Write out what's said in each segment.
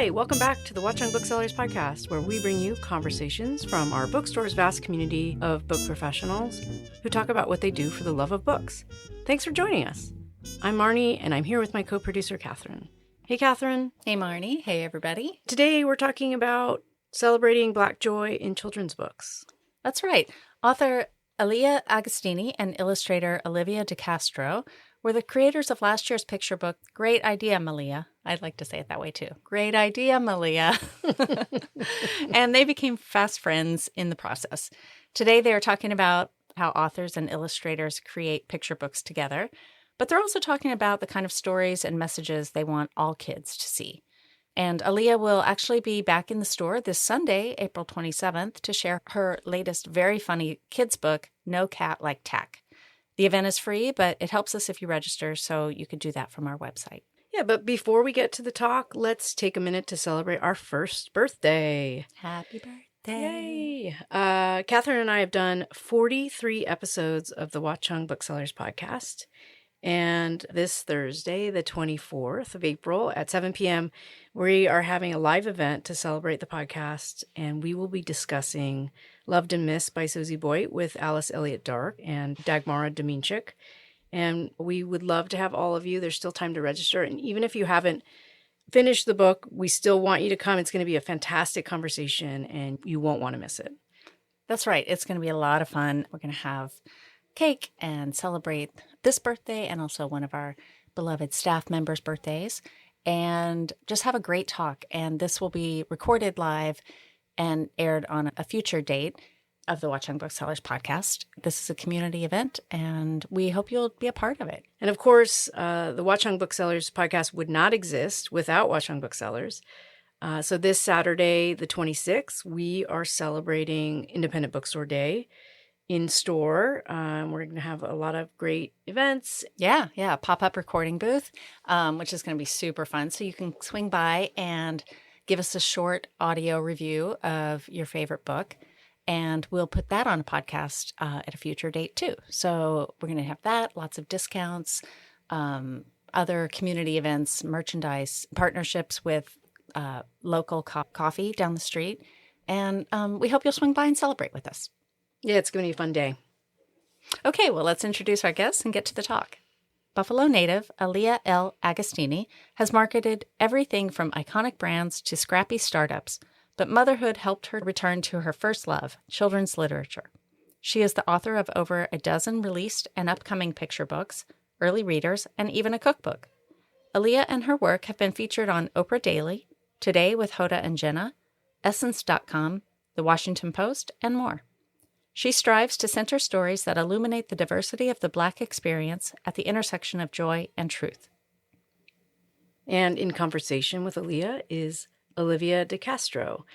Hi, welcome back to the Watchung Booksellers Podcast, where we bring you conversations from our bookstore's vast community of book professionals who talk about what they do for the love of books. Thanks for joining us. I'm Marnie, and I'm here with my co-producer, Catherine. Hey, Catherine. Hey, Marnie. Hey, everybody. Today, we're talking about celebrating Black joy in children's books. That's right. Author Alliah Agostini and illustrator Olivia de Castro were the creators of last year's picture book, Great Idea Malia. I'd like to say it that way, too. Great Idea Malia. And they became fast friends in the process. Today, they are talking about how authors and illustrators create picture books together, but they're also talking about the kind of stories and messages they want all kids to see. And Alliah will actually be back in the store this Sunday, April 27th, to share her latest very funny kids book, No Cat Like Tack. The event is free, but it helps us if you register, so you can do that from our website. Yeah, but before we get to the talk, let's take a minute to celebrate our first birthday. Happy birthday. Yay! Catherine and I have done 43 episodes of the Watchung Booksellers Podcast. And this Thursday, the 24th of April at 7 p.m., we are having a live event to celebrate the podcast. And we will be discussing Loved and Missed by Susie Boyd with Alice Elliott Dark and Dagmara Dominchik. And we would love to have all of you. There's still time to register. And even if you haven't finished the book, we still want you to come. It's going to be a fantastic conversation and you won't want to miss it. That's right. It's going to be a lot of fun. We're going to have cake and celebrate this birthday and also one of our beloved staff members' birthdays and just have a great talk. And this will be recorded live and aired on a future date of the Watchung Booksellers Podcast. This is a community event and we hope you'll be a part of it. And of course, the Watchung Booksellers Podcast would not exist without Watchung Booksellers. So this Saturday, the 26th, we are celebrating Independent Bookstore Day in store. We're going to have a lot of great events. Yeah. Pop-up recording booth, which is going to be super fun. So you can swing by and give us a short audio review of your favorite book. And we'll put that on a podcast at a future date, too. So we're going to have that, lots of discounts, other community events, merchandise, partnerships with local coffee down the street. And we hope you'll swing by and celebrate with us. Yeah, it's going to be a fun day. Okay, well, let's introduce our guests and get to the talk. Buffalo native Alliah L. Agostini has marketed everything from iconic brands to scrappy startups, but motherhood helped her return to her first love, children's literature. She is the author of over a dozen released and upcoming picture books, early readers, and even a cookbook. Alliah and her work have been featured on Oprah Daily, Today with Hoda and Jenna, Essence.com, The Washington Post, and more. She strives to center stories that illuminate the diversity of the Black experience at the intersection of joy and truth. And in conversation with Alliah is Olivia de Castro.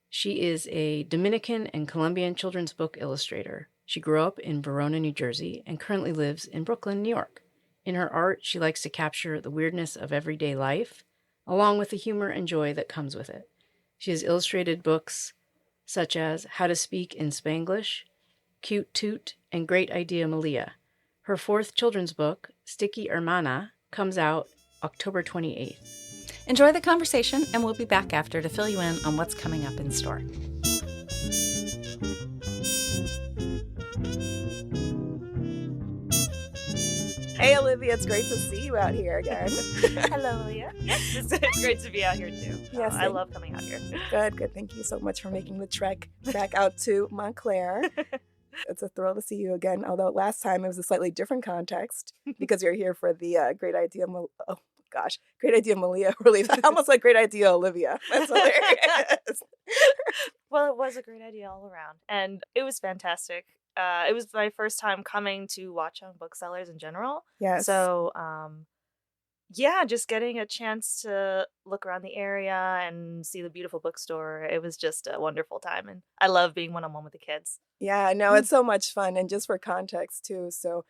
She is a Dominican and Colombian children's book illustrator. She grew up in Verona, New Jersey, and currently lives in Brooklyn, New York. In her art, she likes to capture the weirdness of everyday life, along with the humor and joy that comes with it. She has illustrated books such as How to Speak in Spanglish, Toot, and Great Idea Malia. Her fourth children's book, Sticky Hermana, comes out October 28th. Enjoy the conversation, and we'll be back after to fill you in on what's coming up in store. Hey, Olivia, it's great to see you out here again. Hello, Alliah. Yes, it's great to be out here, too. Yes, I love coming out here. Good. Thank you so much for making the trek back out to Montclair. It's a thrill to see you again, although last time it was a slightly different context because you're here for the Great Idea Malia release. I almost like Great Idea Olivia. That's hilarious. Well, it was a great idea all around, and it was fantastic. It was my first time coming to Watchung Booksellers in general. Yes. So, just getting a chance to look around the area and see the beautiful bookstore. It was just a wonderful time, and I love being one-on-one with the kids. Yeah, no, it's so much fun. And just for context, too, so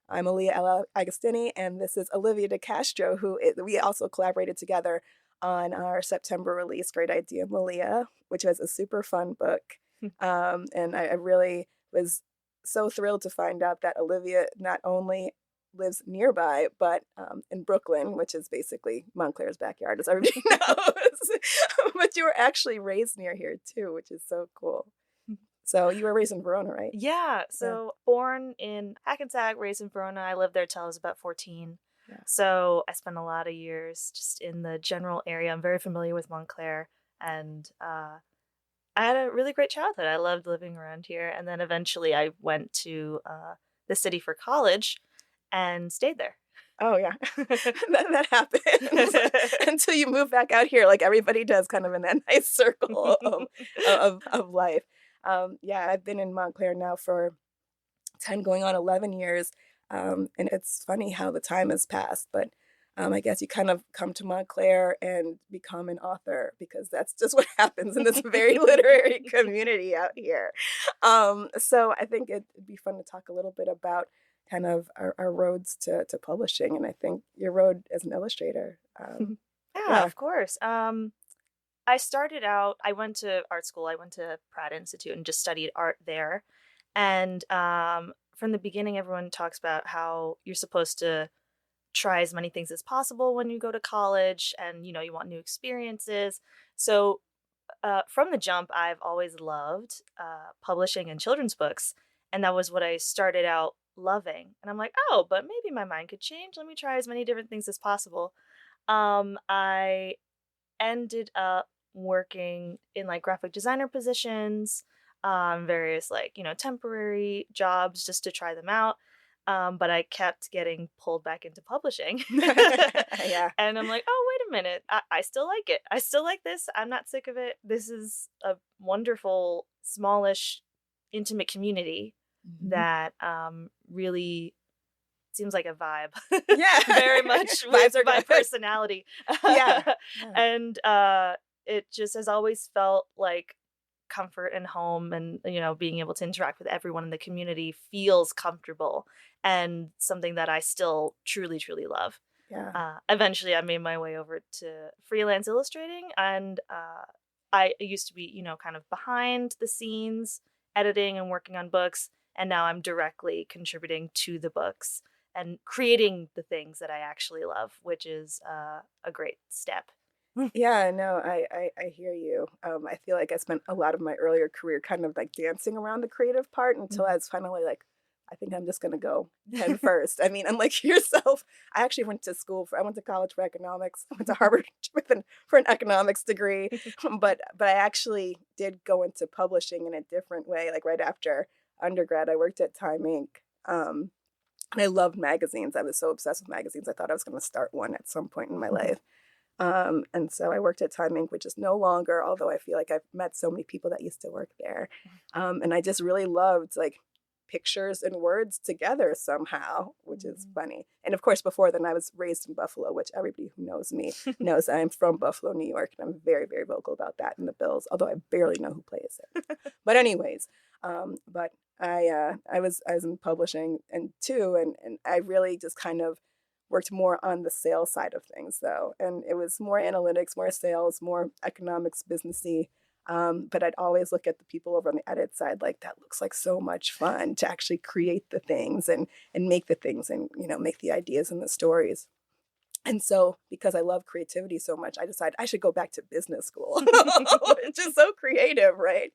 I'm Alliah L. Agostini, and this is Olivia de Castro, we also collaborated together on our September release, Great Idea Malia, which was a super fun book. And I really was so thrilled to find out that Olivia not only lives nearby, but in Brooklyn, which is basically Montclair's backyard, as everybody knows. But you were actually raised near here too, which is so cool. So you were raised in Verona, right? Yeah. So born in Hackensack, raised in Verona. I lived there till I was about 14. Yeah. So I spent a lot of years just in the general area. I'm very familiar with Montclair, and I had a really great childhood. I loved living around here. And then eventually I went to the city for college and stayed there. Oh, yeah. that happens until you move back out here, like everybody does, kind of in that nice circle of life. Yeah, I've been in Montclair now for 10 going on 11 years. And it's funny how the time has passed, but I guess you kind of come to Montclair and become an author, because that's just what happens in this very literary community out here. So I think it'd be fun to talk a little bit about kind of our roads to publishing. And I think your road as an illustrator. Yeah, of course. I started out, I went to art school. I went to Pratt Institute and just studied art there. And from the beginning, everyone talks about how you're supposed to try as many things as possible when you go to college, and you want new experiences. So from the jump, I've always loved publishing and children's books, and that was what I started out loving. And I'm like, oh, but maybe my mind could change. Let me try as many different things as possible. I ended up working in like graphic designer positions, various like temporary jobs just to try them out. But I kept getting pulled back into publishing. Yeah. And I'm like, oh, wait a minute. I still like it. I still like this. I'm not sick of it. This is a wonderful, smallish, intimate community that really seems like a vibe. Yeah. Very much with my personality. Yeah. And it just has always felt like comfort and home, and being able to interact with everyone in the community feels comfortable, and something that I still truly love. Yeah. Eventually I made my way over to freelance illustrating, and I used to be kind of behind the scenes editing and working on books, and now I'm directly contributing to the books and creating the things that I actually love, which is a great step. Yeah, no, I hear you. I feel like I spent a lot of my earlier career kind of like dancing around the creative part until I was finally like, I think I'm just going to go head first. I mean, unlike yourself, I actually went to college for economics. I went to Harvard for an economics degree, but I actually did go into publishing in a different way. Like right after undergrad, I worked at Time Inc. And I loved magazines. I was so obsessed with magazines. I thought I was going to start one at some point in my life. And so I worked at Time Inc., which is no longer, although I feel like I've met so many people that used to work there. And I just really loved like pictures and words together somehow, which is funny. And of course, before then I was raised in Buffalo, which everybody who knows me knows I'm from Buffalo, New York. And I'm very, very vocal about that in the Bills, although I barely know who plays it. But anyways, but I was in publishing and I really just kind of worked more on the sales side of things though. And it was more analytics, more sales, more economics, businessy. But I'd always look at the people over on the edit side, like that looks like so much fun to actually create the things and make the things and, make the ideas and the stories. And so because I love creativity so much, I decided I should go back to business school, which is so creative, right?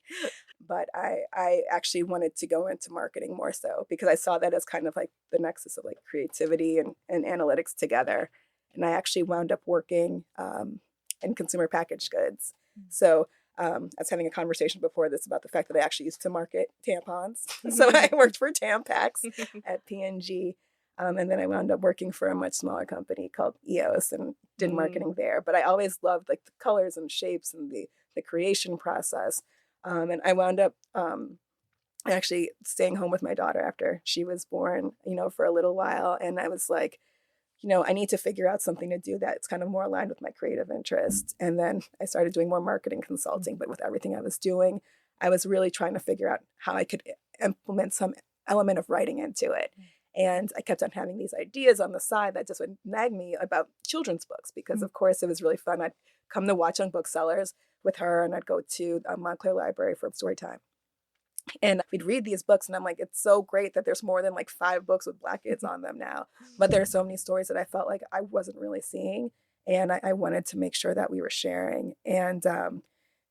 But I actually wanted to go into marketing more so because I saw that as kind of like the nexus of like creativity and analytics together. And I actually wound up working in consumer packaged goods. So I was having a conversation before this about the fact that I actually used to market tampons. So I worked for Tampax at P&G. And then I wound up working for a much smaller company called EOS and did marketing there. But I always loved like the colors and shapes and the creation process. And I wound up actually staying home with my daughter after she was born, for a little while. And I was like, I need to figure out something to do that's kind of more aligned with my creative interests. And then I started doing more marketing consulting. But with everything I was doing, I was really trying to figure out how I could implement some element of writing into it. And I kept on having these ideas on the side that just would nag me about children's books because, of course, it was really fun. I'd come to Watchung Booksellers with her and I'd go to Montclair Library for story time. And we'd read these books and I'm like, it's so great that there's more than like 5 books with Black kids on them now. But there are so many stories that I felt like I wasn't really seeing. And I wanted to make sure that we were sharing. And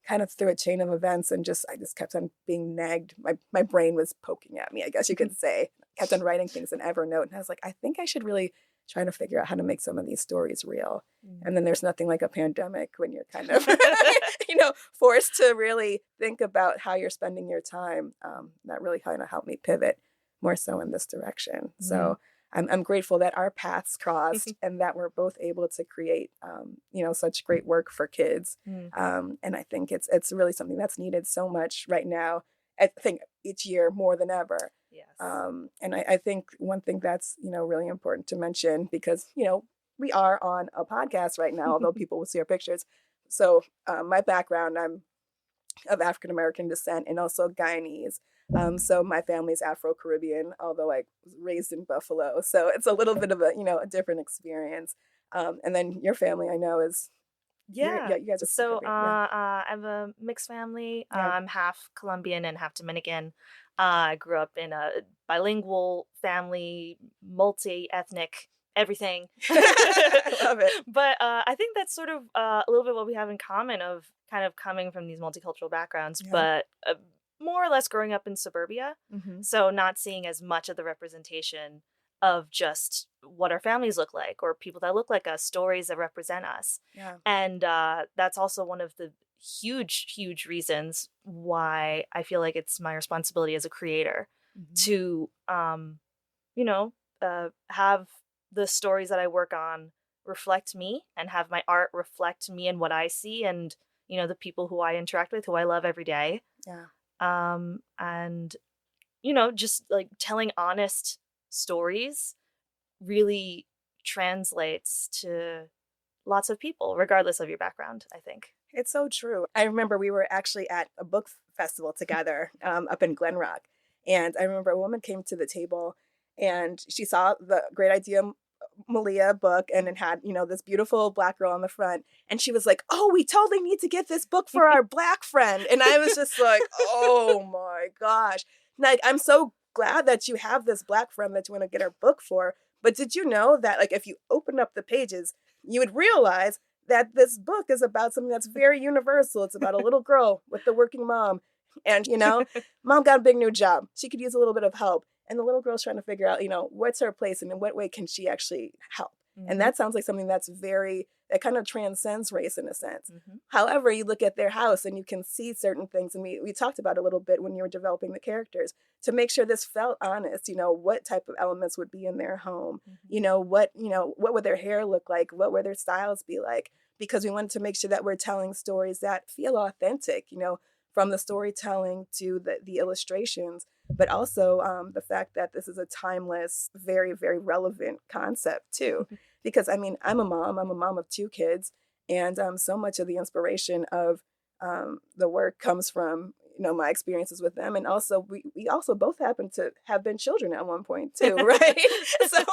kind of through a chain of events and I just kept on being nagged. My brain was poking at me, I guess you could say. Kept on writing things in Evernote. And I was like, I think I should really try to figure out how to make some of these stories real. And then there's nothing like a pandemic when you're kind of, forced to really think about how you're spending your time. That really kind of helped me pivot more so in this direction. So I'm grateful that our paths crossed and that we're both able to create, such great work for kids. And I think it's really something that's needed so much right now. I think each year more than ever. Yes. And I think one thing that's, really important to mention because, we are on a podcast right now, although people will see our pictures. So my background, I'm of African-American descent and also Guyanese. So my family's Afro-Caribbean, although I was raised in Buffalo. So it's a little bit of a different experience. And then your family, I know, is you guys are so I have a mixed family. I'm half Colombian and half Dominican. I grew up in a bilingual family, multi-ethnic, everything. I love it. But I think that's sort of a little bit what we have in common of kind of coming from these multicultural backgrounds, but more or less growing up in suburbia. So not seeing as much of the representation of just what our families look like or people that look like us, stories that represent us. Yeah. And that's also one of the huge reasons why I feel like it's my responsibility as a creator to, have the stories that I work on reflect me and have my art reflect me and what I see and, the people who I interact with, who I love every day. Yeah. And, just like telling honest stories really translates to lots of people, regardless of your background, I think. It's so true. I remember we were actually at a book festival together up in Glen Rock. And I remember a woman came to the table and she saw the Great Idea Malia book and it had, this beautiful Black girl on the front. And she was like, oh, we totally need to get this book for our Black friend. And I was just like, oh my gosh. Like, I'm so glad that you have this Black friend that you want to get our book for. But did you know that, like, if you open up the pages, you would realize that this book is about something that's very universal. It's about a little girl with the working mom. And, mom got a big new job. She could use a little bit of help. And the little girl's trying to figure out, what's her place and in what way can she actually help? And that sounds like something that kind of transcends race in a sense. However, you look at their house and you can see certain things. And we talked about a little bit when you were developing the characters to make sure this felt honest, what type of elements would be in their home, what would their hair look like? What would their styles be like? Because we wanted to make sure that we're telling stories that feel authentic, from the storytelling to the illustrations, but also the fact that this is a timeless, very, very relevant concept too. Because I'm a mom of 2 kids, and so much of the inspiration of the work comes from my experiences with them, and also we also both happen to have been children at one point too, right? So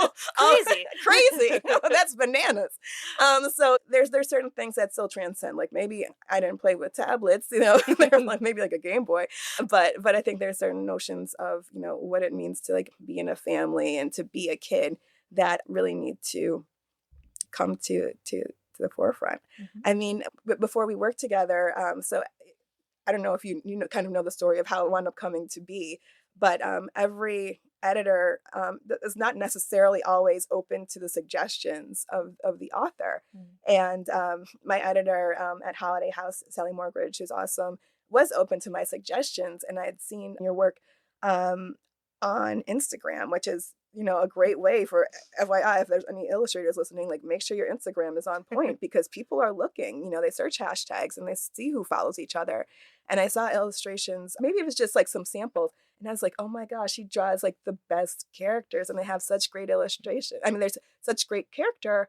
crazy. That's bananas. So there's certain things that still transcend. Like maybe I didn't play with tablets, they're like maybe like a Game Boy, but I think there's certain notions of what it means to like be in a family and to be a kid that really need to come to the forefront. I mean, before we worked together, so I don't know if you kind of know the story of how it wound up coming to be, but every editor is not necessarily always open to the suggestions of the author. And my editor at Holiday House, Sally Morgridge, who's awesome, was open to my suggestions. And I had seen your work on Instagram, which is a great way for FYI, if there's any illustrators listening, like make sure your Instagram is on point because people are looking, they search hashtags and they see who follows each other. And I saw illustrations, maybe it was just like some samples. And I was like, oh my gosh, he draws like the best characters and they have such great illustration. I mean, there's such great character,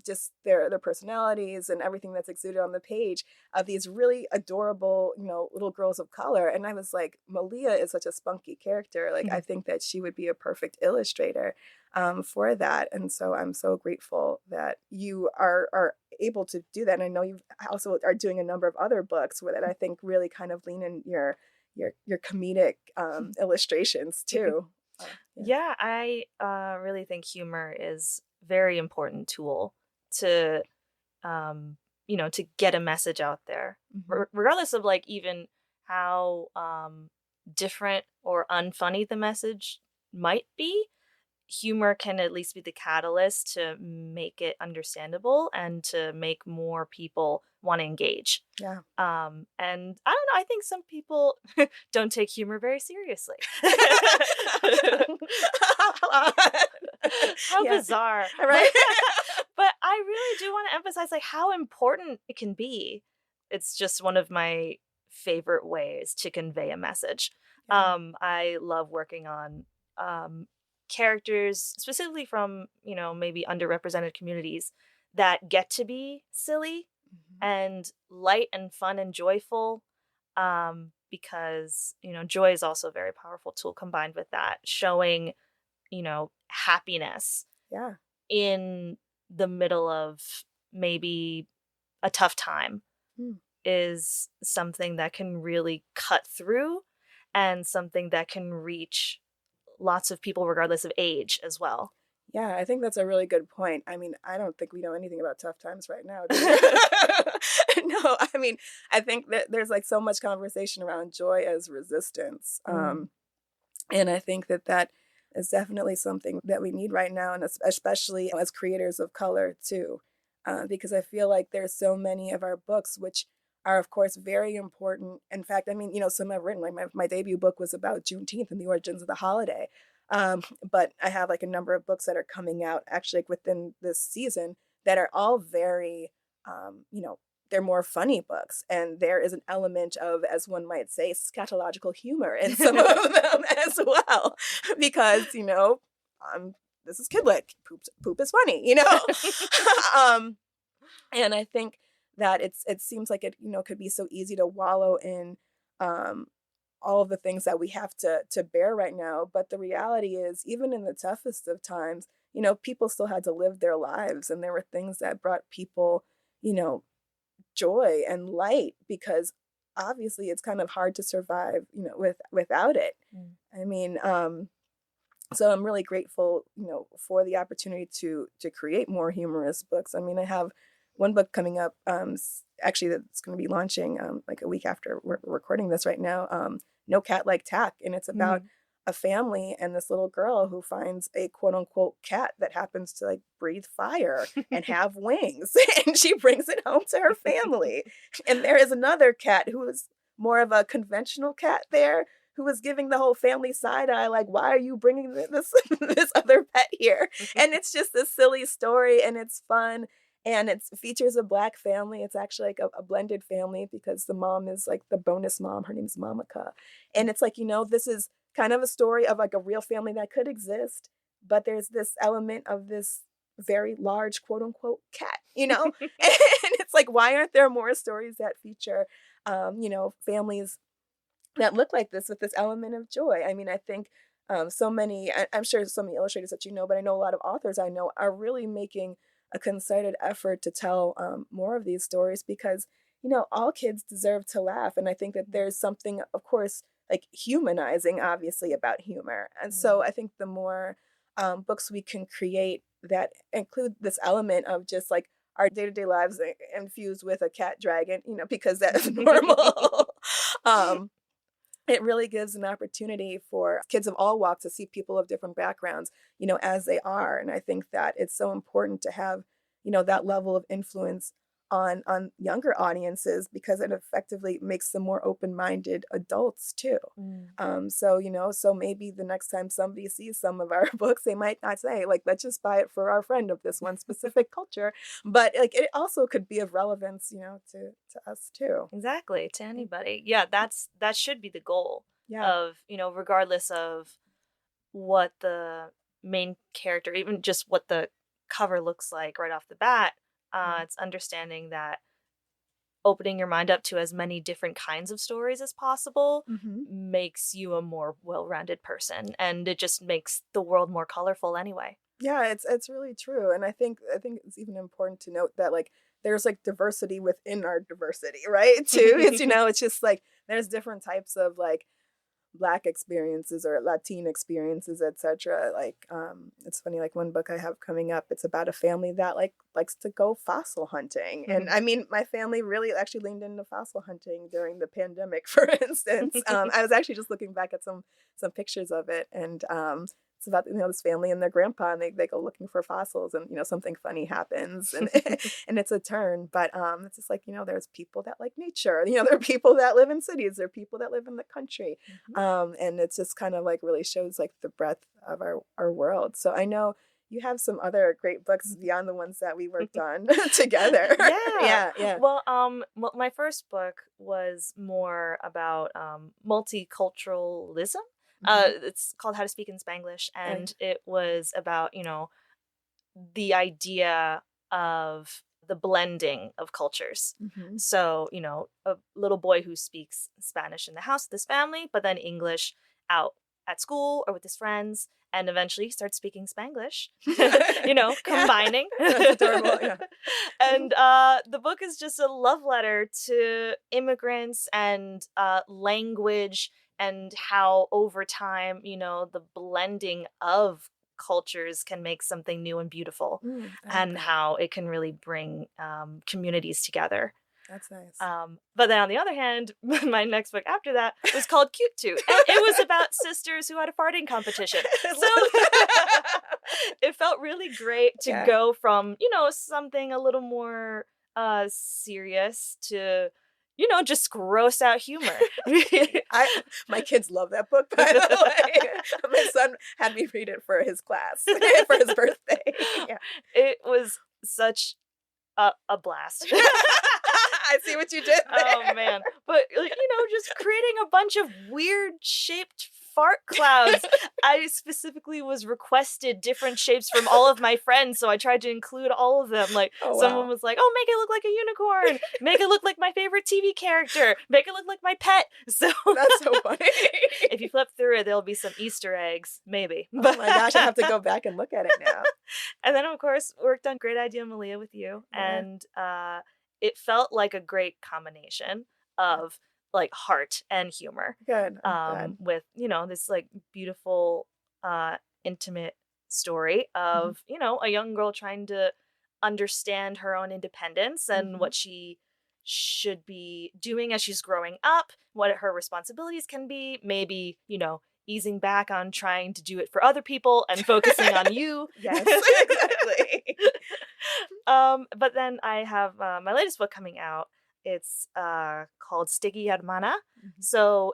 just their personalities and everything that's exuded on the page of these really adorable, little girls of color. And I was like, Malia is such a spunky character. Like, I think that she would be a perfect illustrator for that. And so I'm so grateful that you are able to do that. And I know you also are doing a number of other books that I think really kind of lean in your your comedic illustrations too. Yeah, I really think humor is a very important tool to, to get a message out there, regardless of like even how different or unfunny the message might be. Humor can at least be the catalyst to make it understandable and to make more people want to engage. Yeah. And I don't know, I think some people don't take humor very seriously. How bizarre. Right. But I really do want to emphasize like how important it can be. It's just one of my favorite ways to convey a message. Yeah. I love working on characters specifically from, maybe underrepresented communities that get to be silly and light and fun and joyful, because, joy is also a very powerful tool combined with that, showing, happiness in the middle of maybe a tough time is something that can really cut through and something that can reach lots of people regardless of age as well. Yeah, I think that's a really good point. I mean, I don't think we know anything about tough times right now. No, I mean, I think that there's like so much conversation around joy as resistance. And I think that is definitely something that we need right now, and especially as creators of color too, because I feel like there's so many of our books which are, of course, very important. In fact, I mean, some I've written, like my debut book was about Juneteenth and the origins of the holiday. But I have like a number of books that are coming out actually like, within this season that are all very, they're more funny books. And there is an element of, as one might say, scatological humor in some of them as well. Because, this is kidlit. Poop is funny, and I think that it seems like it, could be so easy to wallow in all of the things that we have to bear right now. But the reality is, even in the toughest of times, people still had to live their lives. And there were things that brought people, joy and light, because obviously it's kind of hard to survive, without it. I mean, so I'm really grateful, for the opportunity to create more humorous books. I mean, I have one book coming up, actually that's going to be launching like a week after we're recording this right now, No Cat Like Tack. And it's about a family and this little girl who finds a quote unquote cat that happens to like breathe fire and have wings. And she brings it home to her family. And there is another cat who is more of a conventional cat there, who was giving the whole family side eye, like, why are you bringing this other pet here? And it's just a silly story, and it's fun. And it features a Black family. It's actually like a blended family, because the mom is like the bonus mom. Her name is Mamaka. And it's like, this is kind of a story of like a real family that could exist. But there's this element of this very large, quote unquote, cat, And it's like, why aren't there more stories that feature, families that look like this with this element of joy? I mean, I think so many, I'm sure so many illustrators that but I know a lot of authors I know are really making a concerted effort to tell more of these stories, because, all kids deserve to laugh. And I think that there's something, of course, like humanizing, obviously, about humor. And so I think the more books we can create that include this element of just like our day-to-day lives infused with a cat dragon, because that's normal. It really gives an opportunity for kids of all walks to see people of different backgrounds, as they are. And I think that it's so important to have, that level of influence on younger audiences, because it effectively makes them more open-minded adults too. So maybe the next time somebody sees some of our books, they might not say like, let's just buy it for our friend of this one specific culture, but like it also could be of relevance, to us too. Exactly, to anybody. Yeah, that should be the goal of, regardless of what the main character, even just what the cover looks like right off the bat. It's understanding that opening your mind up to as many different kinds of stories as possible makes you a more well-rounded person, and it just makes the world more colorful anyway. Yeah, it's really true. And I think it's even important to note that like there's like diversity within our diversity, right? Too. It's it's just like there's different types of like Black experiences or Latin experiences, etc. Like, it's funny, like one book I have coming up, it's about a family that like likes to go fossil hunting. And I mean, my family really actually leaned into fossil hunting during the pandemic, for instance. I was actually just looking back at some pictures of it, and it's about, this family and their grandpa, and they go looking for fossils, and something funny happens, and and it's a turn. But it's just like, there's people that like nature, there are people that live in cities, there are people that live in the country. And it's just kind of like really shows like the breadth of our world. So I know you have some other great books beyond the ones that we worked on together. Yeah. Well, my first book was more about multiculturalism. It's called How to Speak in Spanglish, and it was about, the idea of the blending of cultures. So, a little boy who speaks Spanish in the house with his family, but then English out at school or with his friends, and eventually he starts speaking Spanglish, combining. That's adorable, yeah. And the book is just a love letter to immigrants and language, and how over time, the blending of cultures can make something new and beautiful, and how it can really bring communities together. That's nice. But then on the other hand, my next book after that was called Cute Toot, and it was about sisters who had a farting competition. So it felt really great to go from, something a little more serious to, just gross out humor. My kids love that book, by the way. My son had me read it for his class, for his birthday. Yeah. It was such a blast. I see what you did there. Oh, man. But, just creating a bunch of weird shaped fart clouds. I specifically was requested different shapes from all of my friends, so I tried to include all of them. Like, someone was like, make it look like a unicorn. Make it look like my favorite TV character. Make it look like my pet. So that's so funny. If you flip through it, there'll be some Easter eggs, maybe. Oh my gosh, I have to go back and look at it now. And then, of course, worked on Great Idea Malia with you. Yeah. And it felt like a great combination of like heart and humor. Good. With, this like beautiful, intimate story of, a young girl trying to understand her own independence and what she should be doing as she's growing up, what her responsibilities can be, maybe, easing back on trying to do it for other people and focusing on you. Yes, exactly. But then I have my latest book coming out. It's called Sticky Hermana. So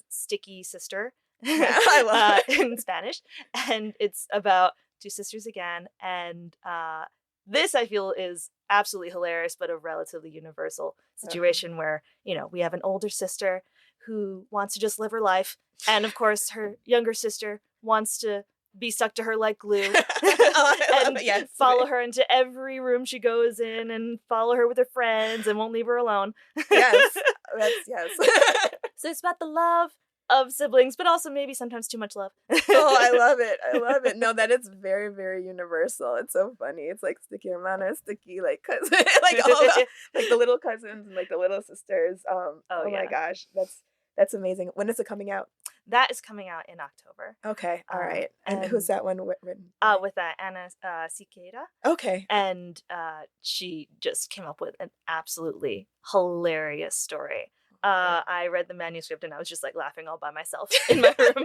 sticky sister. I love it. In Spanish. And it's about two sisters again. And this I feel is absolutely hilarious, but a relatively universal situation where, we have an older sister who wants to just live her life. And of course, her younger sister wants to be stuck to her like glue. And follow her into every room she goes in and follow her with her friends and won't leave her alone. Yes. So it's about the love of siblings, but also maybe sometimes too much love. Oh, I love it. No, that is very, very universal. It's so funny. It's like sticky hermana, sticky like cousin, like all like the little cousins and like the little sisters. My gosh, that's amazing. When is it coming out? That is coming out in October. Okay, all right. And who's that one written? With Anna Siqueira. Okay. And she just came up with an absolutely hilarious story. I read the manuscript and I was just like laughing all by myself in my room.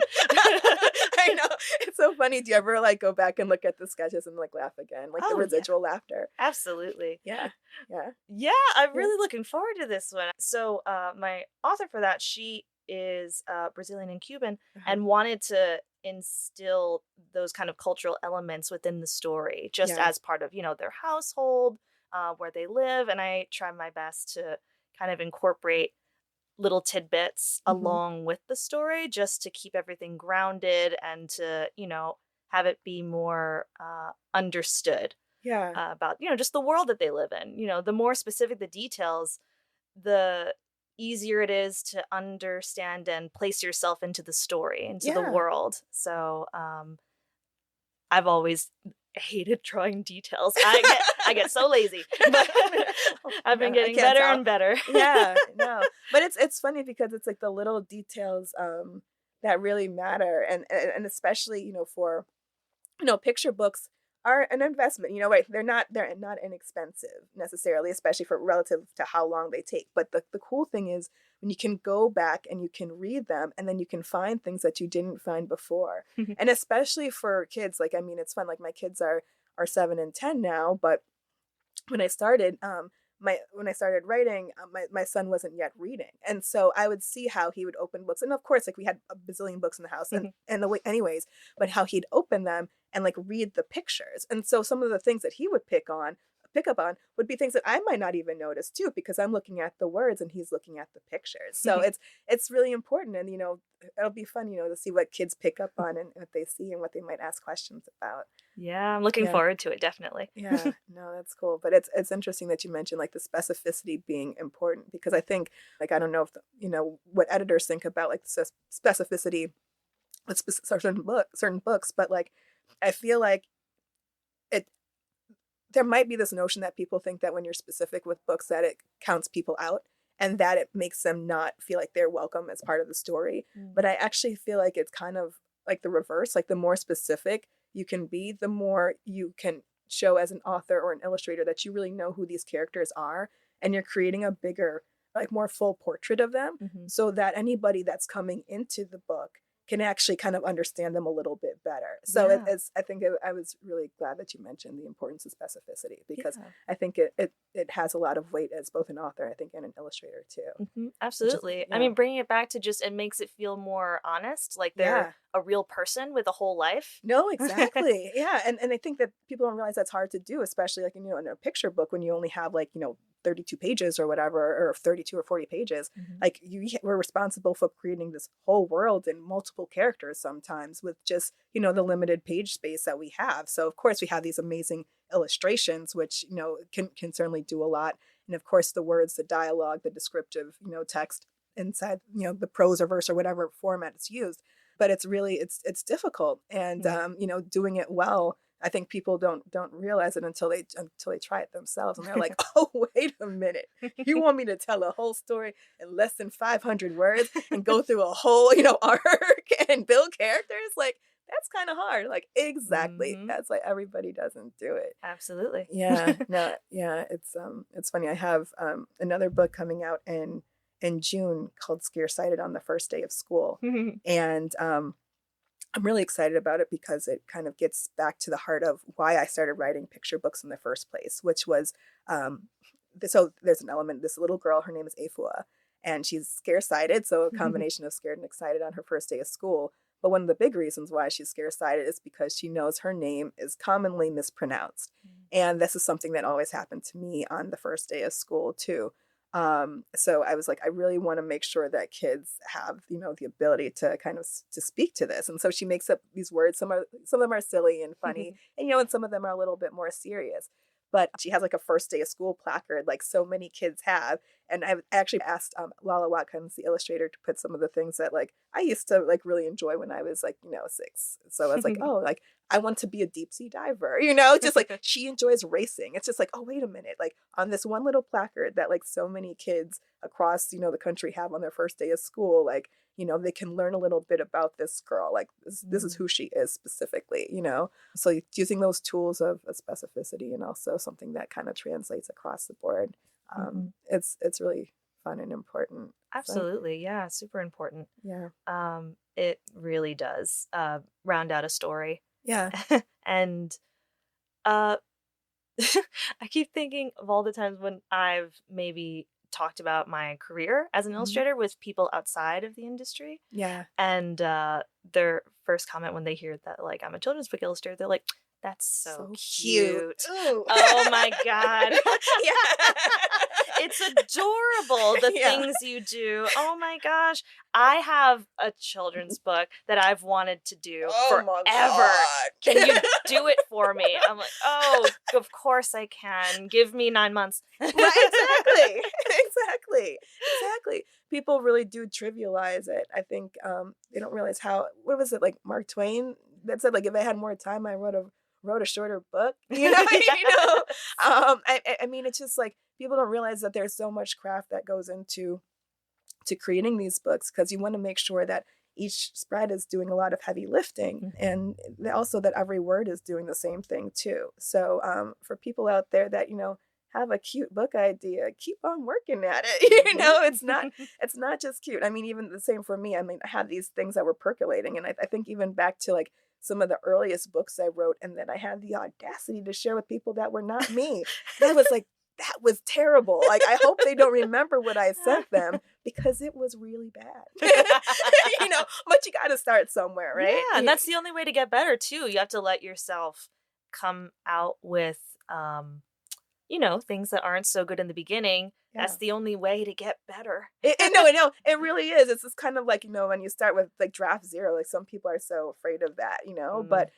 I know. It's so funny. Do you ever like go back and look at the sketches and like laugh again? Like the residual laughter. Absolutely. Yeah. I'm really looking forward to this one. So my author for that, she is Brazilian and Cuban and wanted to instill those kind of cultural elements within the story just as part of, their household, where they live. And I try my best to kind of incorporate little tidbits along with the story just to keep everything grounded and to, have it be more understood about, just the world that they live in. The more specific the details, the easier it is to understand and place yourself into the story, into the world. So I've always hated drawing details. I get so lazy. But I've been getting better and better. Yeah, no. But it's funny because it's like the little details that really matter, and especially, for, picture books are an investment, right? They're not inexpensive necessarily, especially for relative to how long they take. But the cool thing is when you can go back and you can read them, and then you can find things that you didn't find before. And especially for kids, like, I mean, it's fun. Like, my kids are 7 and 10 now, but when I started, when I started writing, my son wasn't yet reading. And so I would see how he would open books. And of course, like, we had a bazillion books in the house and the way, anyways, but how he'd open them and like read the pictures. And so some of the things that he would pick up on would be things that I might not even notice too, because I'm looking at the words and he's looking at the pictures. So it's really important. And, it'll be fun, to see what kids pick up on and what they see and what they might ask questions about. Yeah, I'm looking forward to it, definitely. Yeah, no, that's cool. But it's interesting that you mentioned like the specificity being important, because I think, like, I don't know if, what editors think about like specificity with certain books, but like, I feel like there might be this notion that people think that when you're specific with books that it counts people out and that it makes them not feel like they're welcome as part of the story. But I actually feel like it's kind of like the reverse. Like, the more specific you can be, the more you can show as an author or an illustrator that you really know who these characters are, and you're creating a bigger, like, more full portrait of them, so that anybody that's coming into the book can actually kind of understand them a little bit better. So I think I was really glad that you mentioned the importance of specificity, because I think it has a lot of weight as both an author, I think, and an illustrator too. Absolutely. I mean, bringing it back to just, it makes it feel more honest, like they're a real person with a whole life. No, exactly. Yeah. And I think that people don't realize that's hard to do, especially like, in a picture book, when you only have like, 32 pages or whatever, or 32 or 40 pages, like, we're responsible for creating this whole world and multiple characters sometimes with just, the limited page space that we have. So of course we have these amazing illustrations, which, can certainly do a lot. And of course the words, the dialogue, the descriptive, text inside, the prose or verse or whatever format it's used. But it's really, it's difficult. And, doing it well, I think people don't realize it until they try it themselves, and they're like, "Oh, wait a minute! You want me to tell a whole story in less than 500 words and go through a whole, arc and build characters? Like, that's kind of hard." Like, exactly. That's why everybody doesn't do it. Absolutely. Yeah. No. Yeah. It's funny. I have another book coming out in June called Scaresighted on the First Day of School, and I'm really excited about it because it kind of gets back to the heart of why I started writing picture books in the first place, which was, so there's an element, this little girl, her name is Afua, and she's scare-sighted, so a combination of scared and excited on her first day of school. But one of the big reasons why she's scare-sighted is because she knows her name is commonly mispronounced. And this is something that always happened to me on the first day of school too. So I was like, I really want to make sure that kids have, the ability to kind of to speak to this. And so she makes up these words. Some of them are silly and funny, and, and some of them are a little bit more serious. But she has like a first day of school placard, like so many kids have. And I've actually asked Lala Watkins, the illustrator, to put some of the things that like I used to like really enjoy when I was like, 6. So I was like, oh, like I want to be a deep sea diver, just like she enjoys racing. It's just like, oh, wait a minute. Like on this one little placard that like so many kids across, the country have on their first day of school, like, they can learn a little bit about this girl. Like this is who she is specifically, So using those tools of specificity and also something that kind of translates across the board. It's really fun and important. Absolutely. Yeah. Super important. Yeah. It really does round out a story. Yeah. And I keep thinking of all the times when I've maybe talked about my career as an illustrator with people outside of the industry. Yeah. And their first comment when they hear that, like, I'm a children's book illustrator, they're like, that's so cute. Oh my God. Yeah. It's adorable, the things you do. Oh my gosh. I have a children's book that I've wanted to do forever. Can you do it for me? I'm like, oh, of course I can. Give me 9 months. Right, exactly. Exactly. People really do trivialize it. I think they don't realize how, what was it, like Mark Twain that said, like, if I had more time, I would have wrote a shorter book, you know, I mean, it's just like people don't realize that there's so much craft that goes into creating these books, because you want to make sure that each spread is doing a lot of heavy lifting, and also that every word is doing the same thing too. So for people out there that, you know, have a cute book idea, keep on working at it. You know, it's not just cute. I mean, even the same for me. I mean, I had these things that were percolating, and I think even back to like some of the earliest books I wrote, and then I had the audacity to share with people that were not me. And I was like, that was terrible. Like, I hope they don't remember what I sent them, because it was really bad. You know, but you got to start somewhere, right? Yeah, and that's the only way to get better too. You have to let yourself come out with, you know, things that aren't so good in the beginning. Yeah. That's the only way to get better. No, it really is. It's just kind of like, you know, when you start with like draft zero, like some people are so afraid of that, you know, but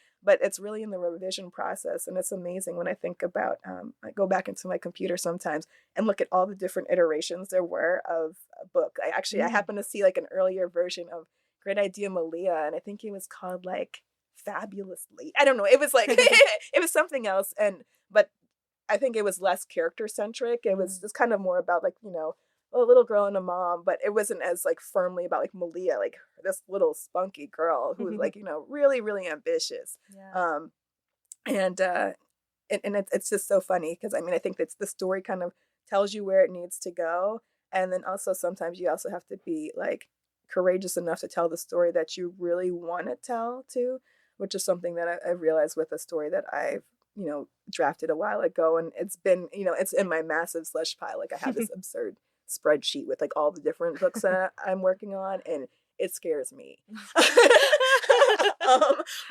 it's really in the revision process. And it's amazing when I think about, I go back into my computer sometimes and look at all the different iterations there were of a book. I happened to see like an earlier version of Great Idea Malia, and I think it was called like Fabulous Late. I don't know. It was like, it was something else. But I think it was less character centric. It was just kind of more about like, you know, a little girl and a mom, but it wasn't as like firmly about like Malia, like this little spunky girl who was like, you know, really, really ambitious. Yeah. And it's just so funny, because I mean, I think that's the story kind of tells you where it needs to go. And then also sometimes you also have to be like courageous enough to tell the story that you really want to tell too, which is something that I realized with a story that I've, you know, drafted a while ago, and it's been, you know, it's in my massive slush pile. Like, I have this absurd spreadsheet with like all the different books that I'm working on, and it scares me.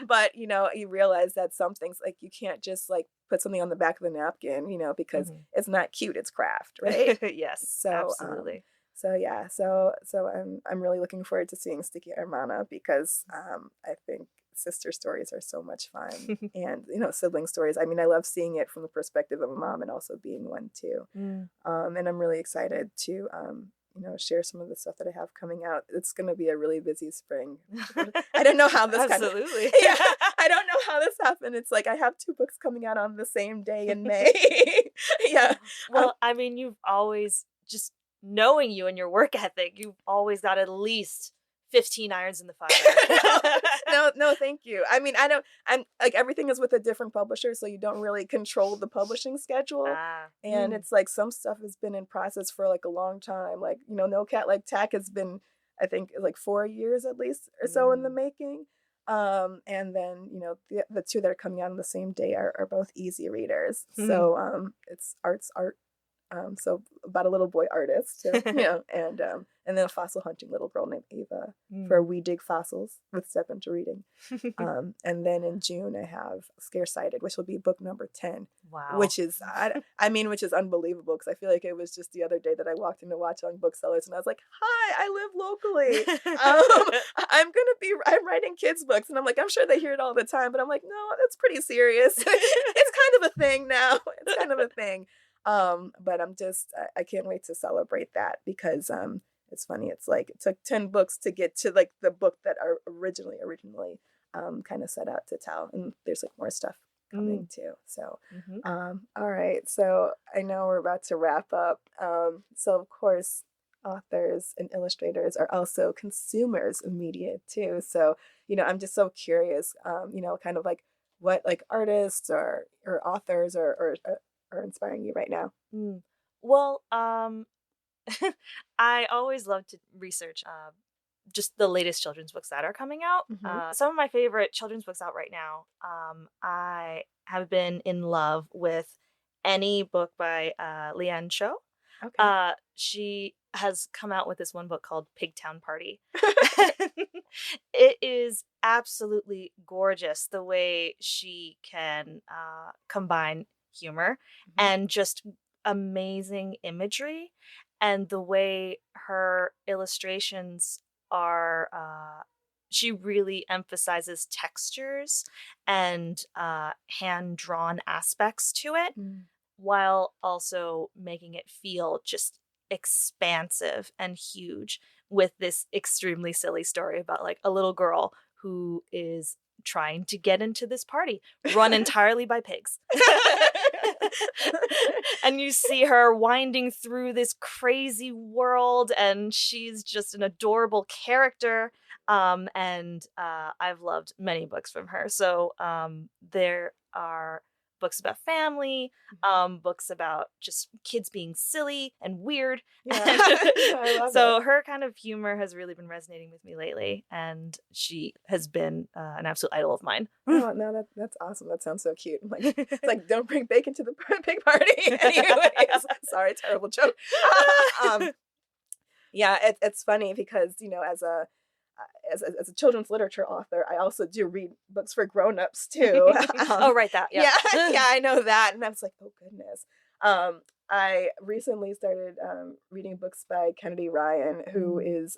But you know, you realize that some things, like, you can't just like put something on the back of the napkin, you know, because it's not cute, it's craft, right? Yes, so absolutely. So I'm really looking forward to seeing Sticky Hermana, because I think sister stories are so much fun. And, you know, sibling stories. I mean, I love seeing it from the perspective of a mom and also being one too. And I'm really excited to, you know, share some of the stuff that I have coming out. It's going to be a really busy spring. I don't know how this Absolutely. I don't know how this happened. It's like I have 2 books coming out on the same day in May. Yeah. Well, I mean, you've always, just knowing you and your work ethic, you've always got at least 15 irons in the fire. No, thank you. I mean, I'm like, everything is with a different publisher, so you don't really control the publishing schedule. And it's like some stuff has been in process for like a long time. Like, you know, No Cat Like Tack has been, I think, like 4 years at least or so in the making. And then, you know, the 2 that are coming out on the same day are both easy readers. So it's art's art. So about a little boy artist, you know, and then a fossil hunting little girl named Ava for We Dig Fossils with Step Into Reading. And then in June I have Scaresighted, which will be book number 10. Wow. Which is, which is unbelievable, because I feel like it was just the other day that I walked into Watchung Booksellers and I was like, hi, I live locally. I'm writing kids books. And I'm like, I'm sure they hear it all the time, but I'm like, no, that's pretty serious. It's kind of a thing now. It's kind of a thing. But I can't wait to celebrate that, because it's funny. It's like it took 10 books to get to like the book that are originally kind of set out to tell, and there's like more stuff coming too. So all right, so I know we're about to wrap up. So of course, authors and illustrators are also consumers of media too. So, you know, I'm just so curious, you know, kind of like what like artists or authors are inspiring you right now. Well, I always love to research just the latest children's books that are coming out. Some of my favorite children's books out right now. I have been in love with any book by Leanne Cho. Okay. She has come out with this one book called Pigtown Party. It is absolutely gorgeous the way she can combine humor and just amazing imagery, and the way her illustrations are, she really emphasizes textures and hand-drawn aspects to it, while also making it feel just expansive and huge, with this extremely silly story about like a little girl who is trying to get into this party run entirely by pigs. And you see her winding through this crazy world, and she's just an adorable character. And I've loved many books from her. So there are books about family, books about just kids being silly and weird. Yeah. I love So it. her kind of humor has really been resonating with me lately, and she has been an absolute idol of mine. No, that's awesome. That sounds so cute. I'm like, it's like, don't bring bacon to the pig party. Anyways, sorry, terrible joke. Yeah, it's funny because, you know, as a children's literature author, I also do read books for grown-ups too. Oh, right, that. Yeah. Yeah, I know that. And I was like, oh goodness. I recently started reading books by Kennedy Ryan, who is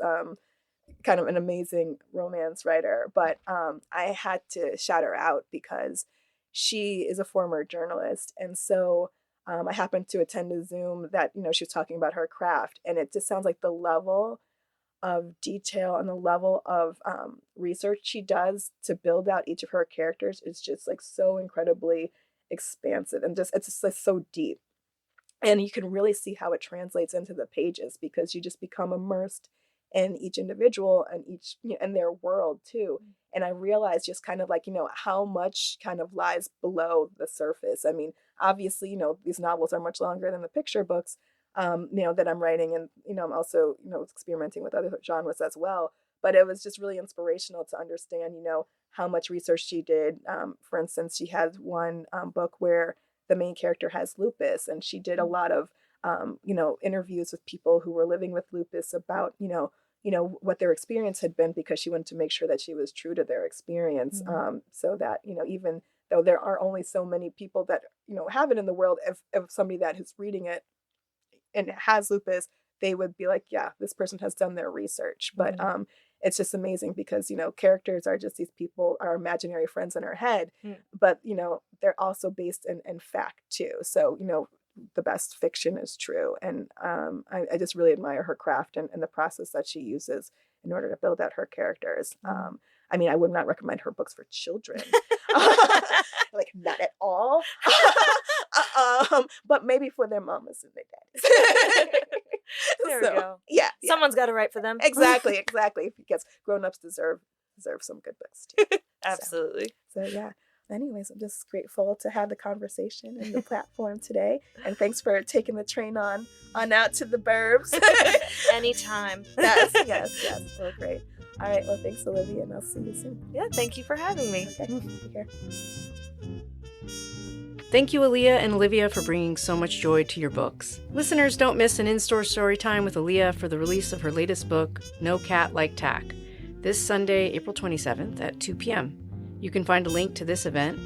kind of an amazing romance writer. But I had to shout her out because she is a former journalist. And so I happened to attend a Zoom that, you know, she was talking about her craft. And it just sounds like the level of detail and the level of research she does to build out each of her characters is just like so incredibly expansive, and just it's just like so deep. And you can really see how it translates into the pages because you just become immersed in each individual and each, you know, and their world too. And I realized just kind of like, you know, how much kind of lies below the surface. I mean, obviously, you know, these novels are much longer than the picture books, you know, that I'm writing. And, you know, I'm also, you know, experimenting with other genres as well. But it was just really inspirational to understand, you know, how much research she did. For instance, she had one book where the main character has lupus, and she did a lot of, you know, interviews with people who were living with lupus about, you know, what their experience had been, because she wanted to make sure that she was true to their experience. So that, you know, even though there are only so many people that, you know, have it in the world, if somebody that is reading it and has lupus, they would be like, yeah, this person has done their research. But it's just amazing because, you know, characters are just these people, our imaginary friends in our head, but, you know, they're also based in fact too. So, you know, the best fiction is true. And I just really admire her craft and the process that she uses in order to build out her characters. I mean, I would not recommend her books for children. Like, not at all. But maybe for their mamas and their daddies. There we go. Yeah. Someone's got to write for them. Exactly. Because grown-ups deserve some good books too. Absolutely. So yeah. Anyways, I'm just grateful to have the conversation and the platform today. And thanks for taking the train on out to the burbs. Anytime. Yes. Well, great. All right. Well, thanks, Olivia, and I'll see you soon. Yeah, thank you for having me. Okay. Take care. Thank you, Alliah and Olivia, for bringing so much joy to your books. Listeners, don't miss an in-store story time with Alliah for the release of her latest book, No Cat Like Tack, this Sunday, April 27th at 2 p.m. You can find a link to this event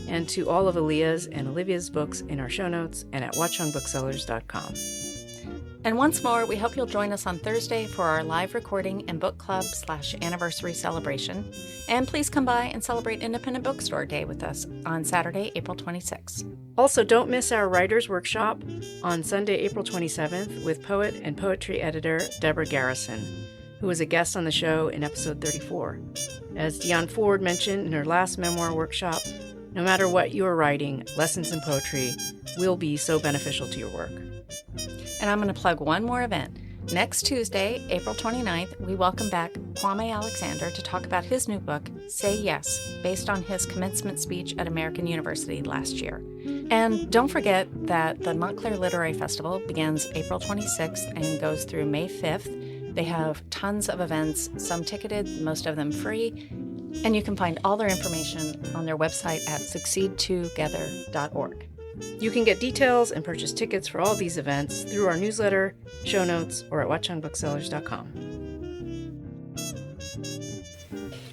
and to all of Alliah's and Olivia's books in our show notes and at watchungbooksellers.com. And once more, we hope you'll join us on Thursday for our live recording and book club /anniversary celebration. And please come by and celebrate Independent Bookstore Day with us on Saturday, April 26th. Also, don't miss our writers' workshop on Sunday, April 27th with poet and poetry editor Deborah Garrison, who was a guest on the show in episode 34. As Dionne Ford mentioned in her last memoir workshop, no matter what you are writing, lessons in poetry will be so beneficial to your work. And I'm going to plug one more event. Next Tuesday, April 29th, we welcome back Kwame Alexander to talk about his new book, Say Yes, based on his commencement speech at American University last year. And don't forget that the Montclair Literary Festival begins April 26th and goes through May 5th. They have tons of events, some ticketed, most of them free, and you can find all their information on their website at succeedtogether.org. You can get details and purchase tickets for all these events through our newsletter, show notes, or at watchungbooksellers.com.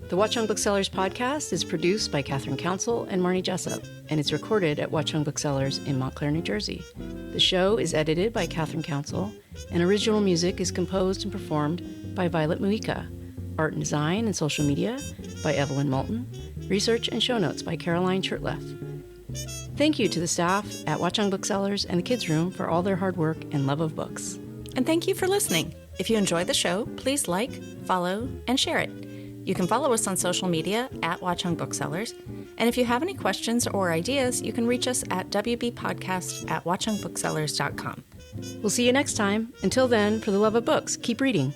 The Watchung Booksellers Podcast is produced by Catherine Council and Marnie Jessup, and it's recorded at Watchung Booksellers in Montclair, New Jersey. The show is edited by Catherine Council, and original music is composed and performed by Violet Muica. Art and design and social media by Evelyn Moulton. Research and show notes by Caroline Chertleff. Thank you to the staff at Watchung Booksellers and the Kids Room for all their hard work and love of books. And thank you for listening. If you enjoy the show, please like, follow, and share it. You can follow us on social media at Watchung Booksellers. And if you have any questions or ideas, you can reach us at wbpodcast@watchungbooksellers.com. We'll see you next time. Until then, for the love of books, keep reading.